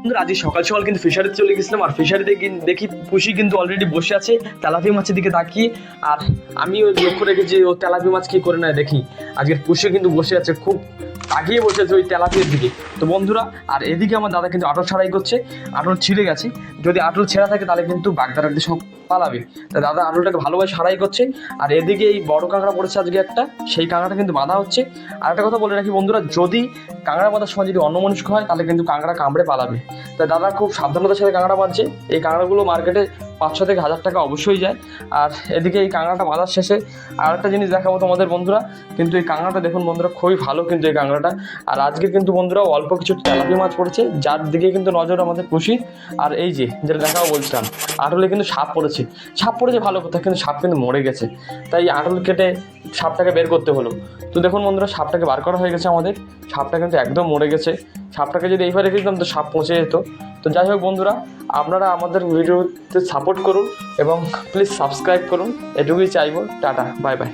আজকে সকাল সকাল কিন্তু ফিশারিতে চলে গেছিলাম, আর ফিশারিতে দেখি পুষি কিন্তু অলরেডি বসে আছে তেলাপিয়া মাছের দিকে তাকিয়ে। আর আমিও লক্ষ্য রেখেছি ও তেলাপিয়া মাছ কী করে নেয় দেখি। আজকের পুষি কিন্তু বসে আছে, খুব তাকিয়ে বসে আছে ওই তেলাপিয়ার দিকে। তো বন্ধুরা, আর এদিকে আমার দাদা কিন্তু আটল ছাড়াই করছে। আটল ছিঁড়ে গেছে, যদি আটল ছেঁড়া থাকে তাহলে কিন্তু বাগদারাতে সব পালাবে। তা দাদা আটলটাকে ভালোভাবে সারাই করছে। আর এদিকে এই বড় কাঁকড়া পড়েছে আজকে একটা, সেই কাঁকড়াটা কিন্তু বাঁধা হচ্ছে। আর একটা কথা বলে রাখি বন্ধুরা, যদি কাঁকড়া বাঁধার সময় যদি অন্যমনস্ক হয় তাহলে কিন্তু কাঁকড়া কামড়ে পালাবে। তাই দাদা খুব সাবধানতার সাথে কাঁকড়া বাঁধছে। এই কাঁকড়াগুলো মার্কেটে 500 থেকে 1000 টাকা অবশ্যই যায়। আর এদিকে এই কাঁকড়াটা বাঁধার শেষে আর একটা জিনিস দেখাবো তোমাদের বন্ধুরা। কিন্তু এই কাঁকড়াটা দেখুন বন্ধুরা, খুবই ভালো কিন্তু এই কাঁকড়াটা। আর আজকে কিন্তু বন্ধুরা অল্প কিছু তেলাপিয়া মাছ পড়েছে, যার দিকে কিন্তু নজর আমাদের খুশি। আর এই যে যেটা দেখাবো বলছিলাম, আটলে কিন্তু সাপ পড়েছে। সাপ পড়েছে ভালো কথা, কিন্তু সাপ কিন্তু মরে গেছে। তাই আটল কেটে সাপটাকে বের করতে হলো। তো দেখুন বন্ধুরা, সাপটাকে বার করা হয়ে গেছে আমাদের। সাপটা কিন্তু একদম মরে গেছে। সাপটাকে যদি এইভাবে রেখে দিতাম তো সাপ পৌঁছে যেত। তো যাই হোক বন্ধুরা, আপনারা আমাদের ভিডিওতে সাপোর্ট করুন এবং প্লিজ সাবস্ক্রাইব করুন, এটুকুই চাইবো। Tata, bye bye.